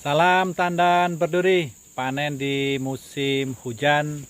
Salam tandan berduri, panen di musim hujan,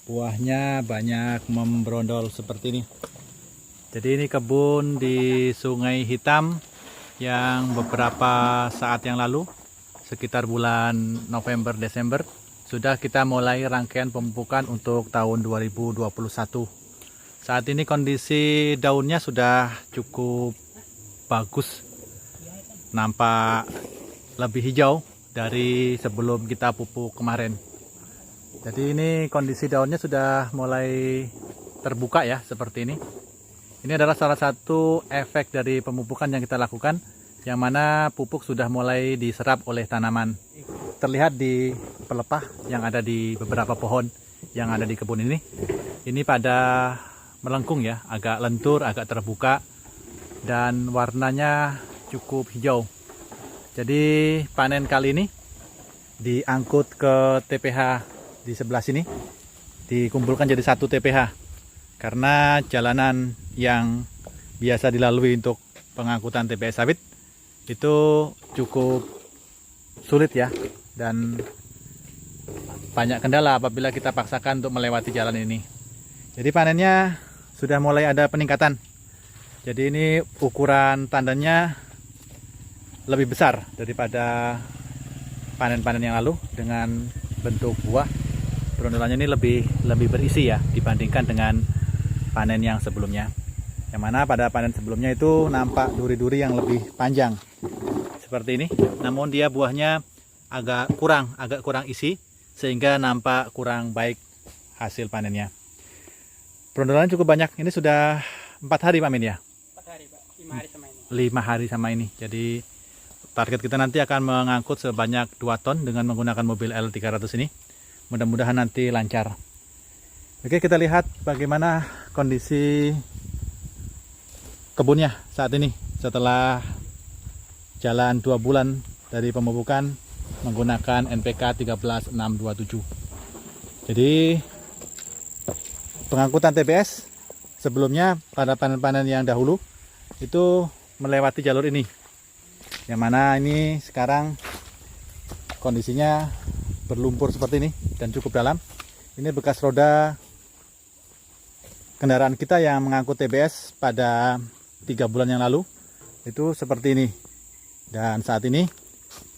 buahnya banyak membrondol seperti ini. Jadi ini kebun di Sungai Hitam yang beberapa saat yang lalu, sekitar bulan November Desember, sudah kita mulai rangkaian pemupukan untuk tahun 2021. Saat ini kondisi daunnya sudah cukup bagus, nampak lebih hijau dari sebelum kita pupuk kemarin. Jadi ini kondisi daunnya sudah mulai terbuka ya, seperti ini. Ini adalah salah satu efek dari pemupukan yang kita lakukan, yang mana pupuk sudah mulai diserap oleh tanaman. Terlihat di pelepah yang ada di beberapa pohon yang ada di kebun ini. Ini pada melengkung ya, agak lentur, agak terbuka, dan warnanya cukup hijau. Jadi panen kali ini diangkut ke TPH di sebelah sini, dikumpulkan jadi satu TPH. Karena jalanan yang biasa dilalui untuk pengangkutan TPS sawit itu cukup sulit ya, dan banyak kendala apabila kita paksakan untuk melewati jalan ini. Jadi panennya sudah mulai ada peningkatan. Jadi ini ukuran tandannya lebih besar daripada panen-panen yang lalu, dengan bentuk buah brondolannya ini lebih berisi ya dibandingkan dengan panen yang sebelumnya. Yang mana pada panen sebelumnya itu nampak duri-duri yang lebih panjang seperti ini, namun dia buahnya agak kurang isi, sehingga nampak kurang baik hasil panennya. Brondolan cukup banyak, ini sudah 4 hari Pak Min ya? 4 hari Pak, 5 hari sama ini. 5 hari sama ini. Jadi target kita nanti akan mengangkut sebanyak 2 ton dengan menggunakan mobil L300 ini. Mudah-mudahan nanti lancar. Oke, kita lihat bagaimana kondisi kebunnya saat ini setelah jalan 2 bulan dari pemupukan menggunakan NPK 13627. Jadi pengangkutan TBS sebelumnya pada panen-panen yang dahulu itu melewati jalur ini, yang mana ini sekarang kondisinya berlumpur seperti ini dan cukup dalam. Ini bekas roda kendaraan kita yang mengangkut TBS pada 3 bulan yang lalu, itu seperti ini. Dan saat ini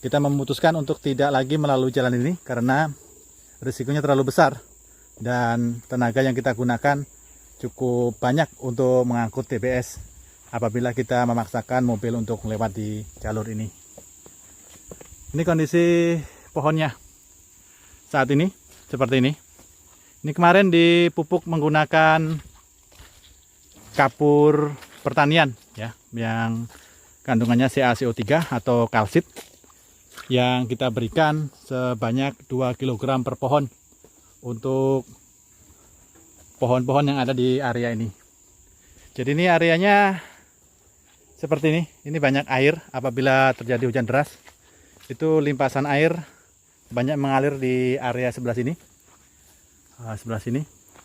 kita memutuskan untuk tidak lagi melalui jalan ini karena risikonya terlalu besar dan tenaga yang kita gunakan cukup banyak untuk mengangkut TBS apabila kita memaksakan mobil untuk melewati jalur ini. Ini kondisi pohonnya saat ini seperti ini. Ini kemarin dipupuk menggunakan kapur pertanian ya, yang kandungannya CaCO3 atau kalsit, yang kita berikan sebanyak 2 kg per pohon untuk pohon-pohon yang ada di area ini. Jadi ini areanya seperti ini. Ini banyak air apabila terjadi hujan deras. Itu limpasan air banyak mengalir di area sebelah sini.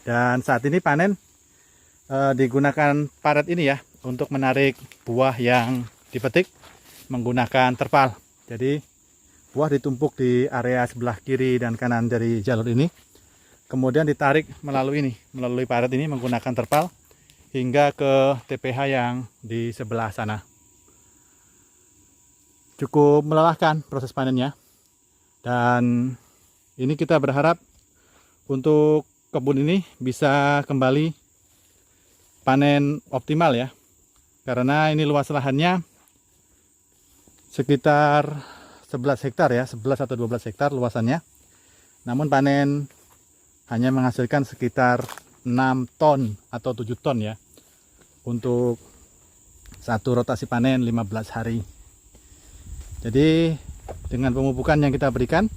Dan saat ini panen digunakan paret ini ya untuk menarik buah yang dipetik menggunakan terpal. Jadi buah ditumpuk di area sebelah kiri dan kanan dari jalur ini, kemudian ditarik melalui paret ini menggunakan terpal hingga ke TPH yang di sebelah sana. Cukup melelahkan proses panennya, dan ini kita berharap untuk kebun ini bisa kembali panen optimal ya, karena ini luas lahannya sekitar 11 hektar ya, 11 atau 12 hektar luasannya. Namun panen hanya menghasilkan sekitar 6 ton atau 7 ton ya untuk satu rotasi panen 15 hari. Jadi dengan pemupukan yang kita berikan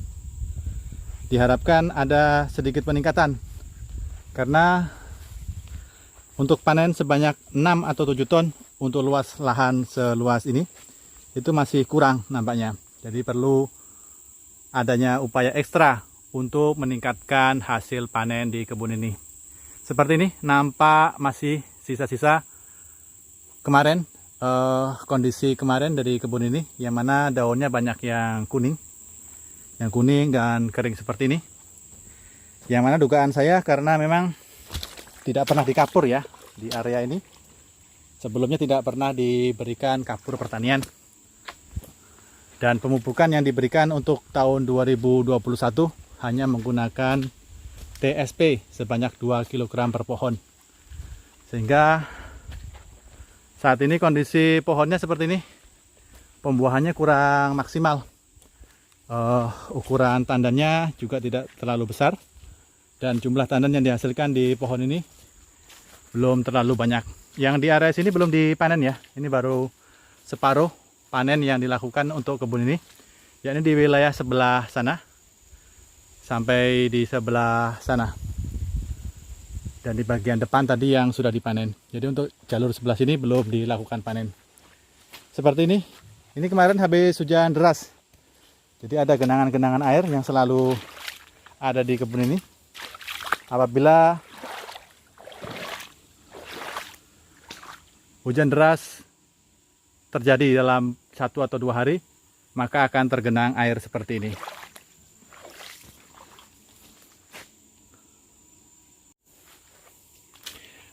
diharapkan ada sedikit peningkatan, karena untuk panen sebanyak 6 atau 7 ton untuk luas lahan seluas ini itu masih kurang nampaknya. Jadi perlu adanya upaya ekstra untuk meningkatkan hasil panen di kebun ini. Seperti ini nampak masih sisa-sisa kemarin, kondisi kemarin dari kebun ini, yang mana daunnya banyak yang kuning yang kuning dan kering seperti ini. Yang mana dugaan saya karena memang tidak pernah dikapur ya di area ini. Sebelumnya tidak pernah diberikan kapur pertanian. Dan pemupukan yang diberikan untuk tahun 2021 hanya menggunakan TSP sebanyak 2 kg per pohon. Sehingga saat ini kondisi pohonnya seperti ini. Pembuahannya kurang maksimal. Ukuran tandannya juga tidak terlalu besar. Dan jumlah tandan yang dihasilkan di pohon ini belum terlalu banyak. Yang di area sini belum dipanen ya. Ini baru separuh panen yang dilakukan untuk kebun ini. Yakni di wilayah sebelah sana sampai di sebelah sana. Dan di bagian depan tadi yang sudah dipanen. Jadi untuk jalur sebelah sini belum dilakukan panen. Seperti ini. Ini kemarin habis hujan deras. Jadi ada genangan-genangan air yang selalu ada di kebun ini. Apabila hujan deras terjadi dalam 1 atau 2 hari, maka akan tergenang air seperti ini.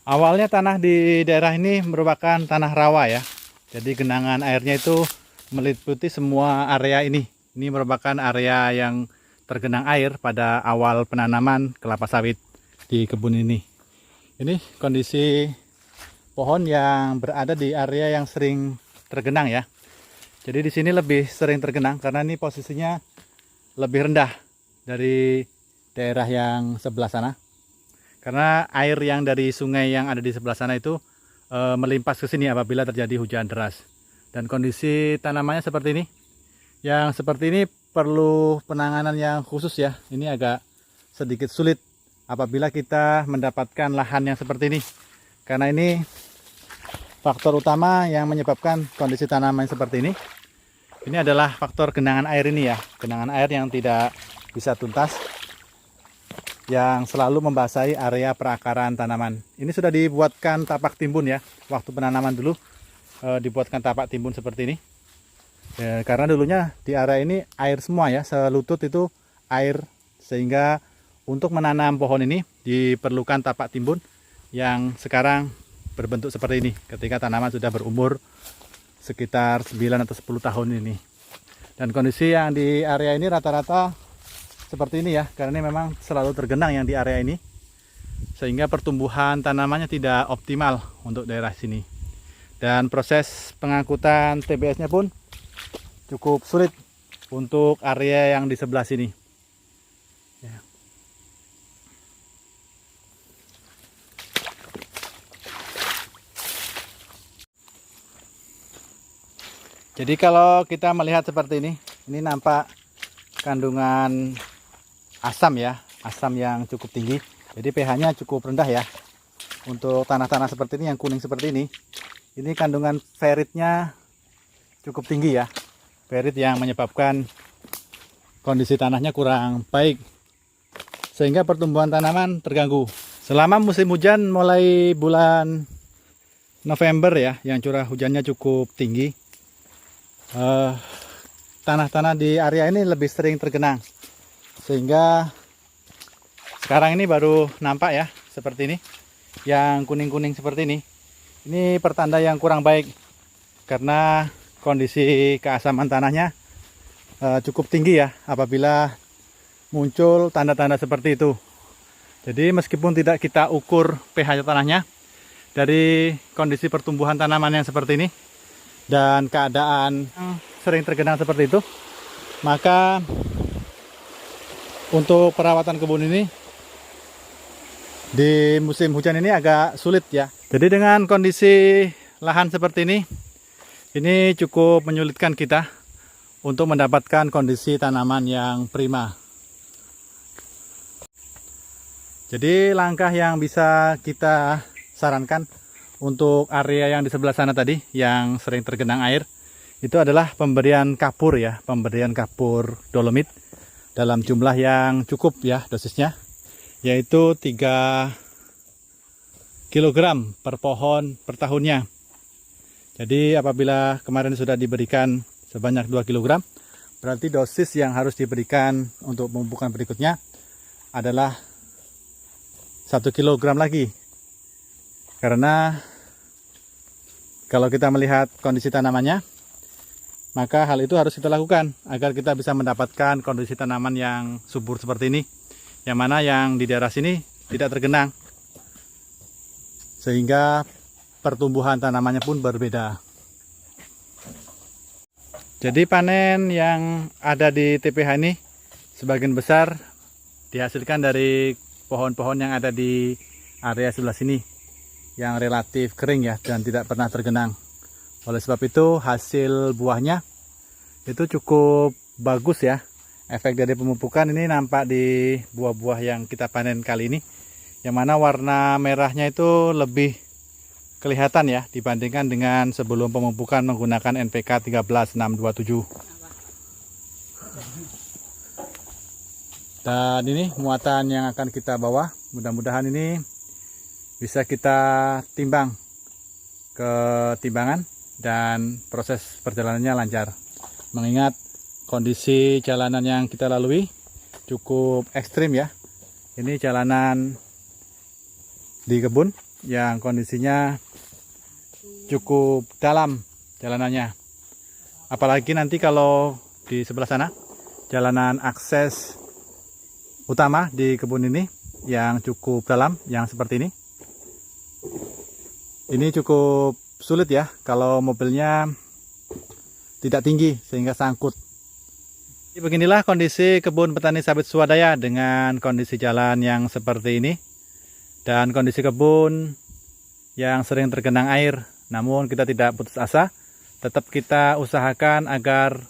Awalnya tanah di daerah ini merupakan tanah rawa ya. Jadi genangan airnya itu meliputi semua area ini. Ini merupakan area yang tergenang air pada awal penanaman kelapa sawit di kebun ini. Ini kondisi pohon yang berada di area yang sering tergenang ya. Jadi di sini lebih sering tergenang karena ini posisinya lebih rendah dari daerah yang sebelah sana. Karena air yang dari sungai yang ada di sebelah sana itu melimpas ke sini apabila terjadi hujan deras. Dan kondisi tanamannya seperti ini. Yang seperti ini perlu penanganan yang khusus ya. Ini agak sedikit sulit apabila kita mendapatkan lahan yang seperti ini. Karena ini faktor utama yang menyebabkan kondisi tanaman seperti ini. Ini adalah faktor genangan air ini ya. Genangan air yang tidak bisa tuntas. Yang selalu membasahi area perakaran tanaman. Ini sudah dibuatkan tapak timbun ya. Waktu penanaman dulu dibuatkan tapak timbun seperti ini. Ya, karena dulunya di area ini air semua ya, selutut itu air, sehingga untuk menanam pohon ini diperlukan tapak timbun yang sekarang berbentuk seperti ini ketika tanaman sudah berumur sekitar 9 atau 10 tahun ini. Dan kondisi yang di area ini rata-rata seperti ini ya, karena ini memang selalu tergenang yang di area ini, sehingga pertumbuhan tanamannya tidak optimal untuk daerah sini. Dan proses pengangkutan TBS-nya pun cukup sulit untuk area yang di sebelah sini. Ya. Jadi kalau kita melihat seperti ini nampak kandungan asam ya, asam yang cukup tinggi. Jadi pH-nya cukup rendah ya. Untuk tanah-tanah seperti ini yang kuning seperti ini kandungan feritnya cukup tinggi ya. Ferit yang menyebabkan kondisi tanahnya kurang baik sehingga pertumbuhan tanaman terganggu. Selama musim hujan mulai bulan November ya, yang curah hujannya cukup tinggi, tanah-tanah di area ini lebih sering tergenang, sehingga sekarang ini baru nampak ya seperti ini, yang kuning-kuning seperti ini pertanda yang kurang baik karena kondisi keasaman tanahnya cukup tinggi ya apabila muncul tanda-tanda seperti itu. Jadi meskipun tidak kita ukur pH tanahnya, dari kondisi pertumbuhan tanaman yang seperti ini dan keadaan sering tergenang seperti itu, maka untuk perawatan kebun ini di musim hujan ini agak sulit ya. Jadi dengan kondisi lahan seperti ini cukup menyulitkan kita untuk mendapatkan kondisi tanaman yang prima. Jadi langkah yang bisa kita sarankan untuk area yang di sebelah sana tadi yang sering tergenang air, itu adalah pemberian kapur ya, pemberian kapur dolomit dalam jumlah yang cukup ya dosisnya, yaitu 3 kg per pohon per tahunnya. Jadi apabila kemarin sudah diberikan sebanyak 2 kg, Berarti dosis yang harus diberikan untuk pemupukan berikutnya adalah 1 kilogram lagi. Karena kalau kita melihat kondisi tanamannya, maka hal itu harus kita lakukan agar kita bisa mendapatkan kondisi tanaman yang subur seperti ini. Yang mana yang di daerah sini tidak tergenang. Sehingga pertumbuhan tanamannya pun berbeda. Jadi panen yang ada di TPH ini sebagian besar dihasilkan dari pohon-pohon yang ada di area sebelah sini yang relatif kering ya dan tidak pernah tergenang. Oleh sebab itu hasil buahnya itu cukup bagus ya. Efek dari pemupukan ini nampak di buah-buah yang kita panen kali ini. Yang mana warna merahnya itu lebih kelihatan ya dibandingkan dengan sebelum pemupukan menggunakan NPK 13627. Dan ini muatan yang akan kita bawa. Mudah-mudahan ini bisa kita timbang ke timbangan dan proses perjalanannya lancar. Mengingat kondisi jalanan yang kita lalui cukup ekstrim ya. Ini jalanan di kebun yang kondisinya cukup dalam jalanannya. Apalagi nanti kalau di sebelah sana jalanan akses utama di kebun ini yang cukup dalam, yang seperti ini. Ini cukup sulit ya kalau mobilnya tidak tinggi sehingga sangkut. Beginilah kondisi kebun petani sawit swadaya dengan kondisi jalan yang seperti ini dan kondisi kebun yang sering tergenang air. Namun kita tidak putus asa, tetap kita usahakan agar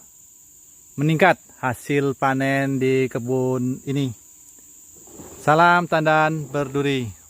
meningkat hasil panen di kebun ini. Salam tandan berduri.